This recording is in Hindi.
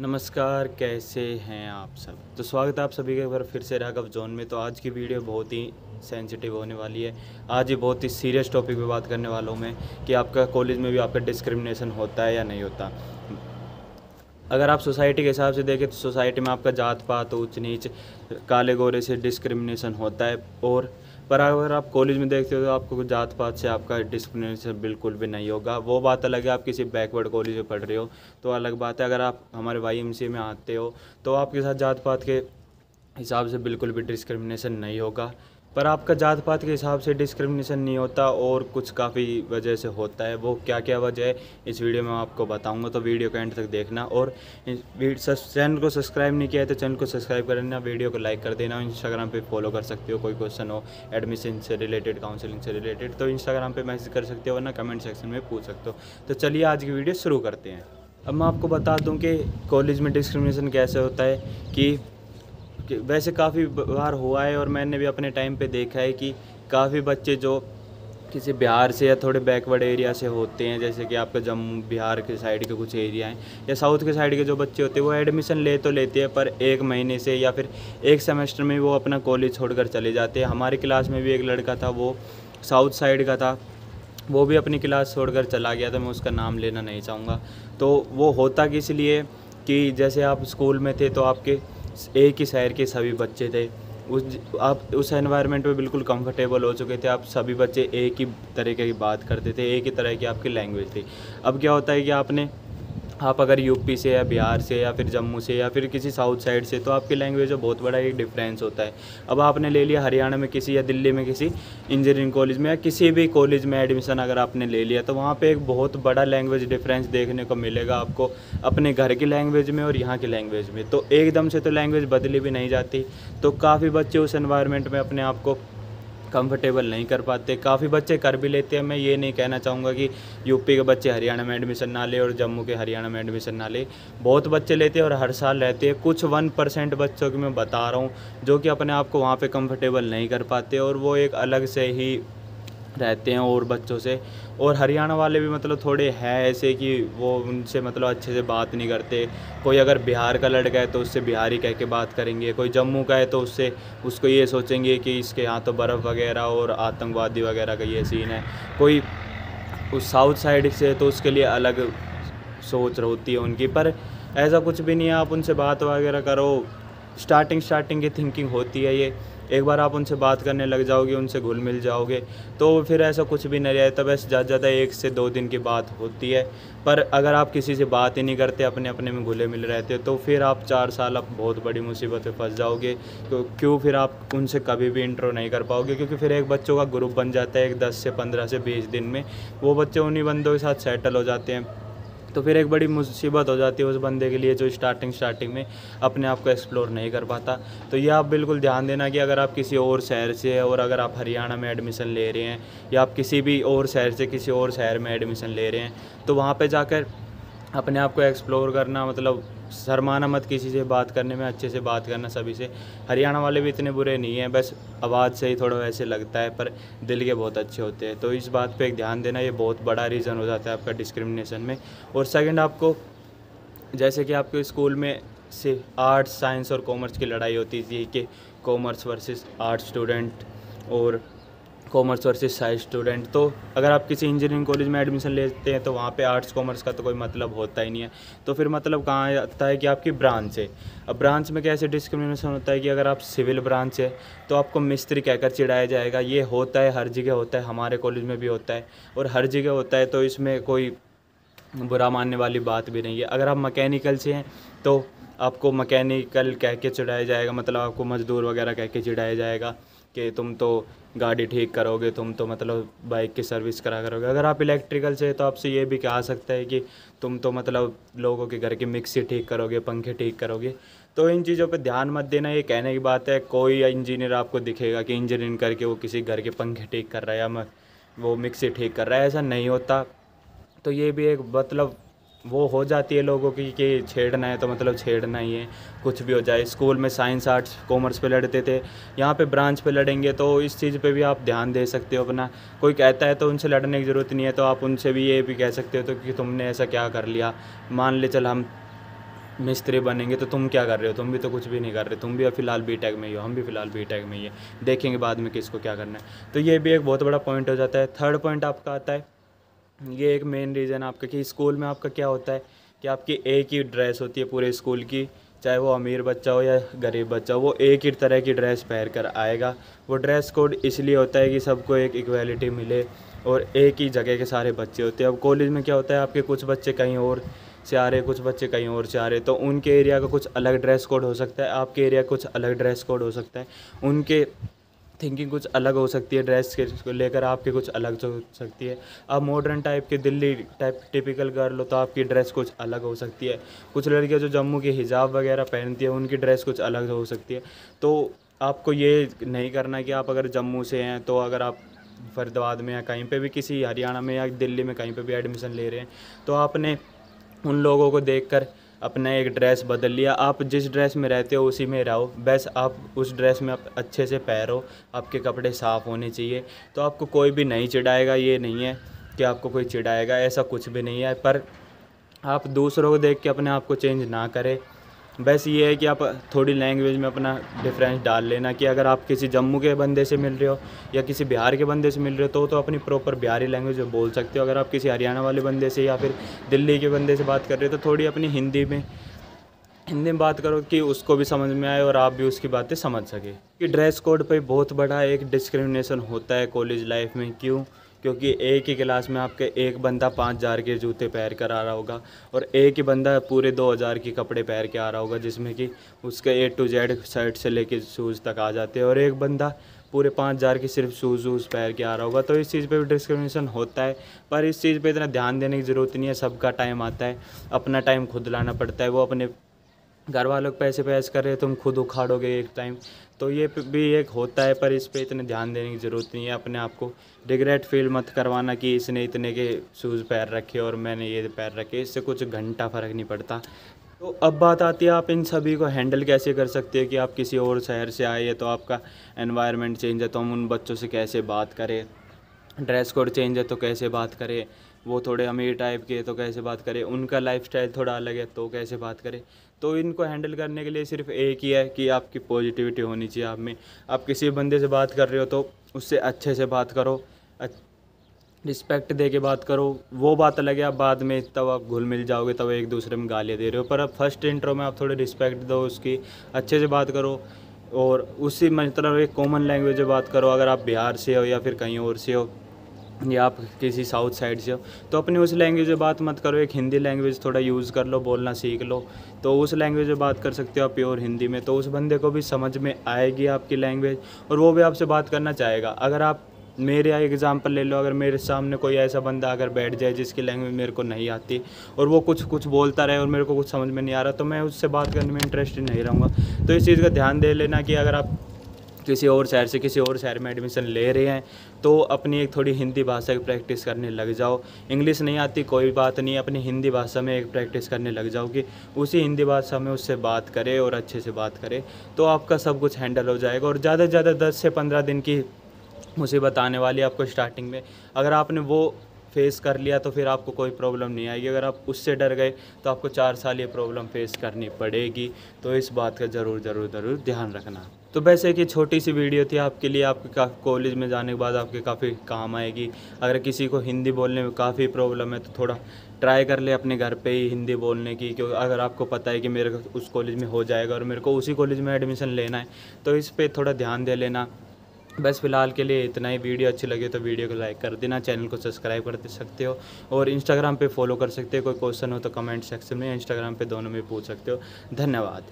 नमस्कार, कैसे हैं आप सब। तो स्वागत है आप सभी का एक बार फिर से राघव जोन में। तो आज की वीडियो बहुत ही सेंसिटिव होने वाली है। आज ये बहुत ही सीरियस टॉपिक पे बात करने वाला हूँ मैं कि आपका कॉलेज में भी आपका डिस्क्रिमिनेशन होता है या नहीं होता। अगर आप सोसाइटी के हिसाब से देखें तो सोसाइटी में आपका जात पात, ऊंच नीच, काले गोरे से डिस्क्रिमिनेशन होता है। पर अगर आप कॉलेज में देखते हो तो आपको जात पात से आपका डिस्क्रिमिनेशन बिल्कुल भी नहीं होगा। वो बात अलग है, आप किसी बैकवर्ड कॉलेज में पढ़ रहे हो तो अलग बात है। अगर आप हमारे YMCA में आते हो तो आपके साथ जात पात के हिसाब से बिल्कुल भी डिस्क्रिमिनेशन नहीं होगा। पर आपका जात पात के हिसाब से डिस्क्रिमिनेशन नहीं होता और कुछ काफ़ी वजह से होता है। वो क्या क्या वजह है इस वीडियो में आपको बताऊंगा, तो वीडियो को एंड तक देखना। और चैनल को सब्सक्राइब नहीं किया है तो चैनल को सब्सक्राइब कर देना, वीडियो को लाइक कर देना। इंस्टाग्राम पे फॉलो कर सकते हो, कोई क्वेश्चन हो एडमिशन से रिलेटेड, काउंसलिंग से रिलेटेड तो इंस्टाग्राम पे मैसेज कर सकते हो, वरना कमेंट सेक्शन में पूछ सकते हो। तो चलिए आज की वीडियो शुरू करते हैं। अब मैं आपको बता दूं कि कॉलेज में डिस्क्रिमिनेशन कैसे होता है कि वैसे काफ़ी बार हुआ है और मैंने भी अपने टाइम पे देखा है कि काफ़ी बच्चे जो किसी बिहार से या थोड़े बैकवर्ड एरिया से होते हैं, जैसे कि आपका जम्मू बिहार के साइड के कुछ एरिया हैं या साउथ के साइड के जो बच्चे होते हैं, वो एडमिशन ले तो लेते हैं पर एक महीने से या फिर एक सेमेस्टर में वो अपना कॉलेज छोड़कर चले जाते हैं। हमारी क्लास में भी एक लड़का था, वो साउथ साइड का था, वो भी अपनी क्लास छोड़कर चला गया था। मैं उसका नाम लेना नहीं चाहूँगा। तो वो होता किस लिए कि जैसे आप स्कूल में थे तो आपके एक ही शहर के सभी बच्चे थे, आप उस एनवायरनमेंट में बिल्कुल कंफर्टेबल हो चुके थे। आप सभी बच्चे एक ही तरीके की बात करते थे, एक ही तरह की आपकी लैंग्वेज थी। अब क्या होता है कि आप अगर यूपी से या बिहार से या फिर जम्मू से या फिर किसी साउथ साइड से, तो आपकी लैंग्वेज में बहुत बड़ा एक डिफरेंस होता है। अब आपने ले लिया हरियाणा में किसी या दिल्ली में किसी इंजीनियरिंग कॉलेज में या किसी भी कॉलेज में एडमिशन अगर आपने ले लिया, तो वहाँ पे एक बहुत बड़ा लैंग्वेज डिफरेंस देखने को मिलेगा आपको, अपने घर की लैंग्वेज में और यहाँ की लैंग्वेज में। तो एकदम से तो लैंग्वेज बदली भी नहीं जाती। तो काफ़ी बच्चे उस एनवायरनमेंट में अपने आप को कंफर्टेबल नहीं कर पाते। काफ़ी बच्चे कर भी लेते हैं। मैं ये नहीं कहना चाहूँगा कि यूपी के बच्चे हरियाणा में एडमिशन ना ले और जम्मू के हरियाणा में एडमिशन ना ले। बहुत बच्चे लेते हैं और हर साल रहते हैं। कुछ 1% बच्चों की मैं बता रहा हूँ जो कि अपने आप को वहाँ पे कंफर्टेबल नहीं कर पाते और वो एक अलग से ही रहते हैं और बच्चों से। और हरियाणा वाले भी मतलब थोड़े हैं ऐसे कि वो उनसे मतलब अच्छे से बात नहीं करते। कोई अगर बिहार का लड़का है तो उससे बिहारी कह के बात करेंगे, कोई जम्मू का है तो उसको ये सोचेंगे कि इसके यहाँ तो बर्फ़ वगैरह और आतंकवादी वगैरह का ये सीन है। कोई उस साउथ साइड से तो उसके लिए अलग सोच होती है उनकी। पर ऐसा कुछ भी नहीं है, आप उनसे बात वगैरह करो। स्टार्टिंग की थिंकिंग होती है ये। एक बार आप उनसे बात करने लग जाओगे, उनसे घुल मिल जाओगे तो फिर ऐसा कुछ भी नहीं रहता। बस ज़्यादा ज़्यादा 1 से 2 दिन की बात होती है। पर अगर आप किसी से बात ही नहीं करते, अपने अपने में घुले मिल रहते तो फिर आप 4 साल आप बहुत बड़ी मुसीबत में फंस जाओगे। तो क्यों फिर आप उनसे कभी भी इंट्रो नहीं कर पाओगे, क्योंकि फिर एक बच्चों का ग्रुप बन जाता है। एक 10 से 15 से 20 दिन में वो बच्चे उन्हीं बंदों के साथ सेटल हो जाते हैं। तो फिर एक बड़ी मुसीबत हो जाती है उस बंदे के लिए जो स्टार्टिंग में अपने आप को एक्सप्लोर नहीं कर पाता। तो ये आप बिल्कुल ध्यान देना कि अगर आप किसी और शहर से और अगर आप हरियाणा में एडमिशन ले रहे हैं या आप किसी भी और शहर से किसी और शहर में एडमिशन ले रहे हैं, तो वहाँ पे जाकर अपने आप को एक्सप्लोर करना, मतलब शर्माना मत किसी से बात करने में, अच्छे से बात करना सभी से। हरियाणा वाले भी इतने बुरे नहीं हैं, बस आवाज़ से ही थोड़ा वैसे लगता है, पर दिल के बहुत अच्छे होते हैं। तो इस बात पे एक ध्यान देना, ये बहुत बड़ा रीज़न हो जाता है आपका डिस्क्रिमिनेशन में। और सेकंड, आपको जैसे कि आपके स्कूल में से आर्ट्स, साइंस और कॉमर्स की लड़ाई होती थी कि कॉमर्स वर्सेस आर्ट्स स्टूडेंट और कॉमर्स वर्सेस साइंस स्टूडेंट। तो अगर आप किसी इंजीनियरिंग कॉलेज में एडमिशन लेते हैं तो वहाँ पे आर्ट्स कॉमर्स का तो कोई मतलब होता ही नहीं है। तो फिर मतलब कहाँ आता है कि आपकी ब्रांच है। अब ब्रांच में कैसे डिस्क्रिमिनेशन होता है कि अगर आप सिविल ब्रांच है तो आपको मिस्त्री कहकर चिढ़ाया जाएगा। ये होता है, हर जगह होता है, हमारे कॉलेज में भी होता है और हर जगह होता है। तो इसमें कोई बुरा मानने वाली बात भी नहीं है। अगर आप मैकेनिकल से हैं तो आपको मैकेनिकल कह के चिढ़ाया जाएगा, मतलब आपको मज़दूर वगैरह कह के चिढ़ाया जाएगा कि तुम तो गाड़ी ठीक करोगे, तुम तो मतलब बाइक की सर्विस करा करोगे। अगर आप इलेक्ट्रिकल से तो आपसे ये भी कहा सकता है कि तुम तो मतलब लोगों के घर की मिक्सी ठीक करोगे, पंखे ठीक करोगे। तो इन चीज़ों पे ध्यान मत देना, ये कहने की बात है। कोई इंजीनियर आपको दिखेगा कि इंजीनियरिंग करके वो किसी घर के पंखे ठीक कर रहा है या वो मिक्सी ठीक कर रहा है, ऐसा नहीं होता। तो ये भी एक मतलब वो हो जाती है लोगों की कि छेड़ना है तो मतलब छेड़ना ही है, कुछ भी हो जाए। स्कूल में साइंस आर्ट्स कॉमर्स पे लड़ते थे, यहाँ पे ब्रांच पे लड़ेंगे। तो इस चीज़ पे भी आप ध्यान दे सकते हो अपना। कोई कहता है तो उनसे लड़ने की ज़रूरत नहीं है, तो आप उनसे भी ये भी कह सकते हो तो कि तुमने ऐसा क्या कर लिया। मान ले चल हम मिस्त्री बनेंगे तो तुम क्या कर रहे हो, तुम भी तो कुछ भी नहीं कर रहे, तुम भी फ़िलहाल बीटेक में ही हो, हम भी फ़िलहाल बीटेक में ही है, देखेंगे बाद में किसको क्या करना है। तो ये भी एक बहुत बड़ा पॉइंट हो जाता है। थर्ड पॉइंट आपका आता है, ये एक मेन रीज़न आपका कि स्कूल में आपका क्या होता है कि आपकी एक ही ड्रेस होती है पूरे स्कूल की, चाहे वो अमीर बच्चा हो या गरीब बच्चा हो, वो एक ही तरह की ड्रेस पहन कर आएगा। वो ड्रेस कोड इसलिए होता है कि सबको एक इक्वालिटी मिले और एक ही जगह के सारे बच्चे होते हैं। अब कॉलेज में क्या होता है, आपके कुछ बच्चे कहीं और से आ रहे, कुछ बच्चे कहीं और से आ रहे, तो उनके एरिया का कुछ अलग ड्रेस कोड हो सकता है, आपके एरिया का कुछ अलग ड्रेस कोड हो सकता है, उनके थिंकिंग कुछ अलग हो सकती है, ड्रेस के को लेकर आपकी कुछ अलग हो सकती है। आप मॉडर्न टाइप के दिल्ली टाइप टिपिकल गर्ल हो तो आपकी ड्रेस कुछ अलग हो सकती है। कुछ लड़कियां जो जम्मू की हिजाब वगैरह पहनती है उनकी ड्रेस कुछ अलग हो सकती है। तो आपको ये नहीं करना कि आप अगर जम्मू से हैं तो अगर आप फरीदाबाद में या कहीं पे भी किसी हरियाणा में या दिल्ली में कहीं पे भी एडमिशन ले रहे हैं तो आपने उन लोगों को देखकर अपना एक ड्रेस बदल लिया। आप जिस ड्रेस में रहते हो उसी में रहो, बस आप उस ड्रेस में आप अच्छे से पहनो, आपके कपड़े साफ़ होने चाहिए, तो आपको कोई भी नहीं चिढ़ाएगा। ये नहीं है कि आपको कोई चिढ़ाएगा, ऐसा कुछ भी नहीं है। पर आप दूसरों को देख के अपने आप को चेंज ना करें। बस ये है कि आप थोड़ी लैंग्वेज में अपना डिफरेंस डाल लेना कि अगर आप किसी जम्मू के बंदे से मिल रहे हो या किसी बिहार के बंदे से मिल रहे हो तो अपनी प्रॉपर बिहारी लैंग्वेज में बोल सकते हो। अगर आप किसी हरियाणा वाले बंदे से या फिर दिल्ली के बंदे से बात कर रहे हो तो थोड़ी अपनी हिंदी में बात करो कि उसको भी समझ में आए और आप भी उसकी बातें समझ सके। कि ड्रेस कोड पे बहुत बड़ा एक डिस्क्रिमिनेशन होता है कॉलेज लाइफ में। क्यों? क्योंकि एक ही क्लास में आपके एक बंदा 5,000 के जूते पहन कर आ रहा होगा और एक ही बंदा पूरे 2,000 के कपड़े पहन के आ रहा होगा, जिसमें कि उसके A to Z शर्ट से लेके शूज़ तक आ जाते हैं, और एक बंदा पूरे 5,000 की सिर्फ शूज़ पहन के आ रहा होगा। तो इस चीज़ पे भी डिस्क्रिमिनेशन होता है, पर इस चीज़ पे इतना ध्यान देने की ज़रूरत नहीं है। सबका टाइम आता है, अपना टाइम खुद लाना पड़ता है। वो अपने घर वालों के पैसे पे ऐश कर रहे हैं, तुम खुद उखाड़ोगे एक टाइम, तो ये भी एक होता है। पर इस पे इतने ध्यान देने की ज़रूरत नहीं है। अपने आप को रिग्रेट फील मत करवाना कि इसने इतने के शूज़ पैर रखे और मैंने ये पैर रखे, इससे कुछ घंटा फ़र्क नहीं पड़ता। तो अब बात आती है आप इन सभी को हैंडल कैसे कर सकते हैं कि आप किसी और शहर से आए हैं तो आपका एनवायरनमेंट चेंज है तो हम उन बच्चों से कैसे बात करें, ड्रेस कोड चेंज है तो कैसे बात करें, वो थोड़े अमीर टाइप के तो कैसे बात करें, उनका लाइफस्टाइल थोड़ा अलग है तो कैसे बात करें। तो इनको हैंडल करने के लिए सिर्फ एक ही है कि आपकी पॉजिटिविटी होनी चाहिए आप में। आप किसी बंदे से बात कर रहे हो तो उससे अच्छे से बात करो, रिस्पेक्ट दे के बात करो। वो बात अलग है, आप बाद में तब आप घुल मिल जाओगे, तब एक दूसरे में गालियाँ दे रहे हो, पर अब फर्स्ट इंट्रो में आप थोड़ी रिस्पेक्ट दो, उसकी अच्छे से बात करो और उसी मतलब एक कॉमन लैंग्वेज में बात करो। अगर आप बिहार से हो या फिर कहीं और से हो या आप किसी साउथ साइड से हो तो अपनी उस लैंग्वेज में बात मत करो, एक हिंदी लैंग्वेज थोड़ा यूज़ कर लो, बोलना सीख लो, तो उस लैंग्वेज में बात कर सकते हो आप प्योर हिंदी में। तो उस बंदे को भी समझ में आएगी आपकी लैंग्वेज और वो भी आपसे बात करना चाहेगा। अगर आप मेरे एग्ज़ाम्पल ले लो, अगर मेरे सामने कोई ऐसा बंदा अगर बैठ जाए जिसकी लैंग्वेज मेरे को नहीं आती और वो कुछ बोलता रहे और मेरे को कुछ समझ में नहीं आ रहा, तो मैं उससे बात करने में इंटरेस्टेड नहीं रहूँगा। तो इस चीज़ का ध्यान दे लेना कि अगर आप किसी और शहर से किसी और शहर में एडमिशन ले रहे हैं तो अपनी एक थोड़ी हिंदी भाषा की प्रैक्टिस करने लग जाओ। इंग्लिश नहीं आती कोई बात नहीं, अपनी हिंदी भाषा में एक प्रैक्टिस करने लग जाओ कि उसी हिंदी भाषा में उससे बात करें और अच्छे से बात करें, तो आपका सब कुछ हैंडल हो जाएगा। और ज़्यादा से ज़्यादा 10 से 15 दिन की मुसीबत आने वाली है आपको स्टार्टिंग में। अगर आपने वो फेस कर लिया तो फिर आपको कोई प्रॉब्लम नहीं आएगी। अगर आप उससे डर गए तो आपको 4 साल ये प्रॉब्लम फेस करनी पड़ेगी। तो इस बात का ज़रूर ध्यान रखना। तो वैसे एक छोटी सी वीडियो थी आपके लिए, आपके कॉलेज में जाने के बाद आपके काफ़ी काम आएगी। अगर किसी को हिंदी बोलने में काफ़ी प्रॉब्लम है तो थोड़ा ट्राई कर ले अपने घर पे ही हिंदी बोलने की, क्योंकि अगर आपको पता है कि मेरे को उस कॉलेज में हो जाएगा और मेरे को उसी कॉलेज में एडमिशन लेना है, तो इस पर थोड़ा ध्यान दे लेना। बस फ़िलहाल के लिए इतना ही। वीडियो अच्छी लगे तो वीडियो को लाइक कर देना, चैनल को सब्सक्राइब कर सकते हो और इंस्टाग्राम पे फॉलो कर सकते हो। कोई क्वेश्चन हो तो कमेंट सेक्शन में, इंस्टाग्राम पे दोनों में पूछ सकते हो। धन्यवाद।